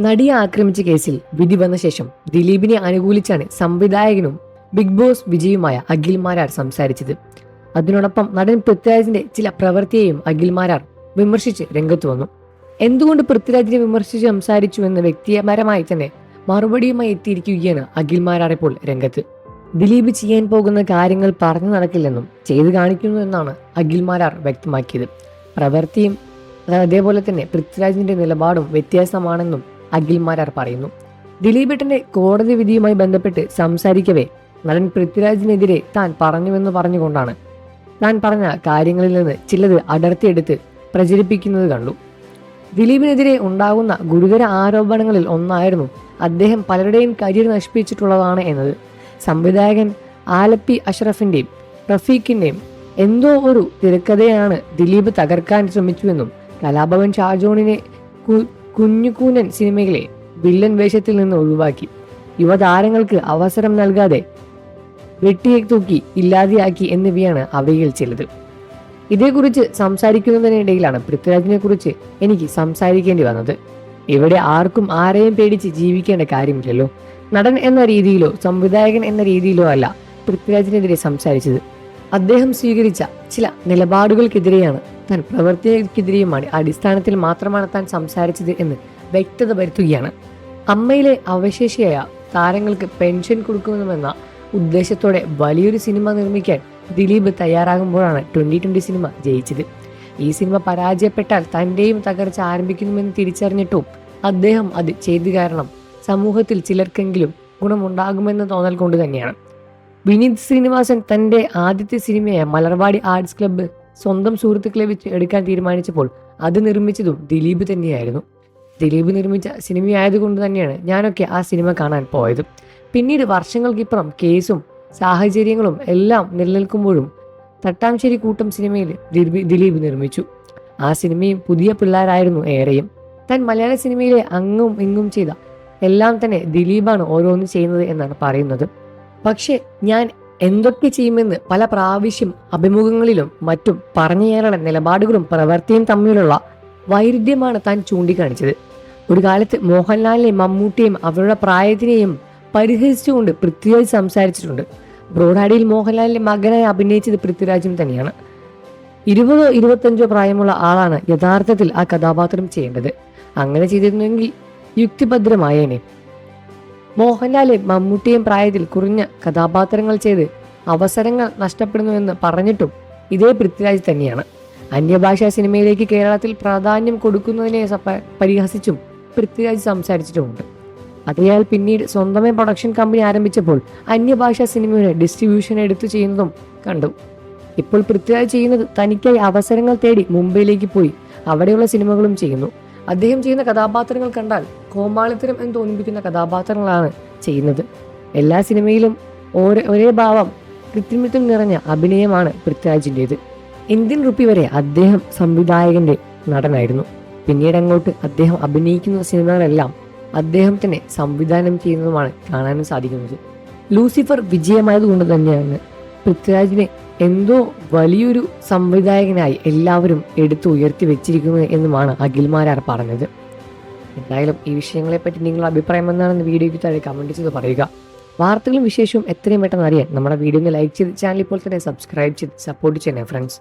നടിയെ ആക്രമിച്ച കേസിൽ വിധി വന്ന ശേഷം ദിലീപിനെ അനുകൂലിച്ചാണ് സംവിധായകനും ബിഗ് ബോസ് വിജയുമായ അഖിൽ മാരാർ സംസാരിച്ചത്. അതിനോടൊപ്പം നടൻ പൃഥ്വിരാജിന്റെ ചില പ്രവൃത്തിയെയും അഖിൽ മാരാർ വിമർശിച്ച് രംഗത്ത് വന്നു. എന്തുകൊണ്ട് പൃഥ്വിരാജിനെ വിമർശിച്ച് സംസാരിച്ചു എന്ന് വ്യക്തിപരമായി തന്നെ മറുപടിയുമായി എത്തിയിരിക്കുകയാണ് അഖിൽ മാരാർ ഇപ്പോൾ രംഗത്ത്. ദിലീപ് ചെയ്യാൻ പോകുന്ന കാര്യങ്ങൾ പറഞ്ഞു നടക്കില്ലെന്നും ചെയ്തു കാണിക്കുന്നു എന്നാണ് അഖിൽ മാരാർ വ്യക്തമാക്കിയത്. പ്രവൃത്തിയും അതേപോലെ തന്നെ പൃഥ്വിരാജിന്റെ നിലപാടും വ്യത്യാസമാണെന്നും അഖിൽ മാരാർ പറയുന്നു. ദിലീപേട്ടന്റെ കോടതി വിധിയുമായി ബന്ധപ്പെട്ട് സംസാരിക്കവേ നടൻ പൃഥ്വിരാജിനെതിരെ താൻ പറഞ്ഞുവെന്ന് പറഞ്ഞുകൊണ്ടാണ് താൻ പറഞ്ഞ കാര്യങ്ങളിൽ നിന്ന് ചിലത് അടർത്തിയെടുത്ത് പ്രചരിപ്പിക്കുന്നത് കണ്ടു. ദിലീപിനെതിരെ ഉണ്ടാകുന്ന ഗുരുതര ആരോപണങ്ങളിൽ ഒന്നായിരുന്നു അദ്ദേഹം പലരുടെയും കരിയർ നശിപ്പിച്ചിട്ടുള്ളതാണ് എന്നത്. സംവിധായകൻ ആലപ്പി അഷ്റഫിന്റെയും റഫീഖിന്റെയും എന്തോ ഒരു തിരക്കഥയാണ് ദിലീപ് തകർക്കാൻ ശ്രമിച്ചുവെന്നും കലാഭവൻ ഷാജോണിനെ കുഞ്ഞുകൂനൻ സിനിമയിലെ വില്ലൻ വേഷത്തിൽ നിന്ന് ഒഴിവാക്കി യുവതാരങ്ങൾക്ക് അവസരം നൽകാതെ വെട്ടിയെ തൂക്കി ഇല്ലാതെയാക്കി എന്നിവയാണ് അവയിൽ ചിലത്. ഇതേക്കുറിച്ച് സംസാരിക്കുന്നതിനിടയിലാണ് പൃഥ്വിരാജിനെ കുറിച്ച് എനിക്ക് സംസാരിക്കേണ്ടി വന്നത്. ഇവിടെ ആർക്കും ആരെയും പേടിച്ച് ജീവിക്കേണ്ട കാര്യമില്ലല്ലോ. നടൻ എന്ന രീതിയിലോ സംവിധായകൻ എന്ന രീതിയിലോ അല്ല പൃഥ്വിരാജിനെതിരെ സംസാരിച്ചത്. അദ്ദേഹം സ്വീകരിച്ച ചില നിലപാടുകൾക്കെതിരെയാണ്, താൻ പ്രവൃത്തിക്കെതിരെയുമാണ് അടിസ്ഥാനത്തിൽ മാത്രമാണ് താൻ സംസാരിച്ചത് എന്ന് വ്യക്തത വരുത്തുകയാണ്. അമ്മയിലെ അവശേഷിയായ താരങ്ങൾക്ക് പെൻഷൻ കൊടുക്കുമെന്ന ഉദ്ദേശത്തോടെ വലിയൊരു സിനിമ നിർമ്മിക്കാൻ ദിലീപ് തയ്യാറാകുമ്പോഴാണ് 2020 സിനിമ ജയിച്ചത്. ഈ സിനിമ പരാജയപ്പെട്ടാൽ തൻ്റെയും തകർച്ച ആരംഭിക്കുന്നുവെന്ന് തിരിച്ചറിഞ്ഞിട്ടും അദ്ദേഹം അത് ചെയ്തു കാരണം സമൂഹത്തിൽ ചിലർക്കെങ്കിലും ഗുണമുണ്ടാകുമെന്ന് തോന്നൽ കൊണ്ട് തന്നെയാണ്. വിനീത് ശ്രീനിവാസൻ തൻ്റെ ആദ്യത്തെ സിനിമയായ മലർവാടി ആർട്സ് ക്ലബ്ബ് സ്വന്തം സുഹൃത്തുക്കളെ വെച്ച് എടുക്കാൻ തീരുമാനിച്ചപ്പോൾ അത് നിർമ്മിച്ചതും ദിലീപ് തന്നെയായിരുന്നു. ദിലീപ് നിർമ്മിച്ച സിനിമയായതുകൊണ്ട് തന്നെയാണ് ഞാനൊക്കെ ആ സിനിമ കാണാൻ പോയത്. പിന്നീട് വർഷങ്ങൾക്കിപ്പുറം കേസും സാഹചര്യങ്ങളും എല്ലാം നിലനിൽക്കുമ്പോഴും തട്ടാംശ്ശേരി കൂട്ടം സിനിമയിൽ ദിലീപ് നിർമ്മിച്ചു. ആ സിനിമയും പുതിയ പിള്ളേരായിരുന്നു ഏറെയും. താൻ മലയാള സിനിമയിലെ അങ്ങും ഇങ്ങും ചെയ്ത എല്ലാം തന്നെ ദിലീപാണ് ഓരോന്നും ചെയ്യുന്നത് എന്നാണ് പറയുന്നത്. പക്ഷെ ഞാൻ എന്തൊക്കെ ചെയ്യുമെന്ന് പല പ്രാവശ്യം അഭിമുഖങ്ങളിലും മറ്റും പറഞ്ഞയാളുടെ നിലപാടുകളും പ്രവൃത്തിയും തമ്മിലുള്ള വൈരുദ്ധ്യമാണ് താൻ ചൂണ്ടിക്കാണിച്ചത്. ഒരു കാലത്ത് മോഹൻലാലിനെയും മമ്മൂട്ടിയെയും അവരുടെ പ്രായത്തിനെയും പരിഹസിച്ചുകൊണ്ട് പൃഥ്വിരാജ് സംസാരിച്ചിട്ടുണ്ട്. ബ്രോഡാഡിയിൽ മോഹൻലാലിന്റെ മകനായി അഭിനയിച്ചത് പൃഥ്വിരാജും തന്നെയാണ്. 20-25 പ്രായമുള്ള ആളാണ് യഥാർത്ഥത്തിൽ ആ കഥാപാത്രം ചെയ്യേണ്ടത്. അങ്ങനെ ചെയ്തിരുന്നെങ്കിൽ യുക്തിഭദ്രമായേനെ. മോഹൻലാല് മമ്മൂട്ടിയും പ്രായത്തിൽ കുറഞ്ഞ കഥാപാത്രങ്ങൾ ചെയ്ത് അവസരങ്ങൾ നഷ്ടപ്പെടുന്നുവെന്ന് പറഞ്ഞിട്ടും ഇതേ പൃഥ്വിരാജ് തന്നെയാണ്. അന്യഭാഷാ സിനിമയിലേക്ക് കേരളത്തിൽ പ്രാധാന്യം കൊടുക്കുന്നതിനെ പരിഹസിച്ചും പൃഥ്വിരാജ് സംസാരിച്ചിട്ടുമുണ്ട്. അതിനാൽ പിന്നീട് സ്വന്തമായി പ്രൊഡക്ഷൻ കമ്പനി ആരംഭിച്ചപ്പോൾ അന്യഭാഷാ സിനിമയുടെ ഡിസ്ട്രിബ്യൂഷൻ എടുത്തു ചെയ്യുന്നതും കണ്ടു. ഇപ്പോൾ പൃഥ്വിരാജ് ചെയ്യുന്നത് തനിക്കായി അവസരങ്ങൾ തേടി മുംബൈയിലേക്ക് പോയി അവിടെയുള്ള സിനിമകളും ചെയ്യുന്നു. അദ്ദേഹം ചെയ്യുന്ന കഥാപാത്രങ്ങൾ കണ്ടാൽ കോമാളിത്തരം എന്ന് തോന്നിപ്പിക്കുന്ന കഥാപാത്രങ്ങളാണ് ചെയ്യുന്നത്. എല്ലാ സിനിമയിലും ഒരേ ഭാവം, കൃത്രിമത്വം നിറഞ്ഞ അഭിനയമാണ് പൃഥ്വിരാജിൻ്റെത്. ഇന്ത്യൻ റുപ്പി വരെ അദ്ദേഹം സംവിധായകന്റെ നടനായിരുന്നു. പിന്നീട് അങ്ങോട്ട് അദ്ദേഹം അഭിനയിക്കുന്ന സിനിമകളെല്ലാം അദ്ദേഹം തന്നെ സംവിധാനം ചെയ്യുന്നതുമാണ് കാണാനും സാധിക്കുന്നത്. ലൂസിഫർ വിജയമായതുകൊണ്ട് തന്നെയാണ് പൃഥ്വിരാജിനെ എന്തോ വലിയൊരു സംവിധായകനായി എല്ലാവരും എടുത്തു ഉയർത്തി വെച്ചിരിക്കുന്നത് എന്നുമാണ് അഖിൽ മാരാർ പറഞ്ഞത്. എന്തായാലും ഈ വിഷയങ്ങളെപ്പറ്റി നിങ്ങളുടെ അഭിപ്രായം എന്താണെന്ന് വീഡിയോയ്ക്ക് താഴെ കമൻറ്റ് ചെയ്ത് പറയുക. വാർത്തകളും വിശേഷവും എത്രയും പെട്ടെന്ന് അറിയാൻ നമ്മുടെ വീഡിയോ ഒന്ന് ലൈക്ക് ചെയ്ത് ചാനൽ ഇപ്പോൾ തന്നെ സബ്സ്ക്രൈബ് ചെയ്ത് സപ്പോർട്ട് ചെയ്യണേ ഫ്രണ്ട്സ്.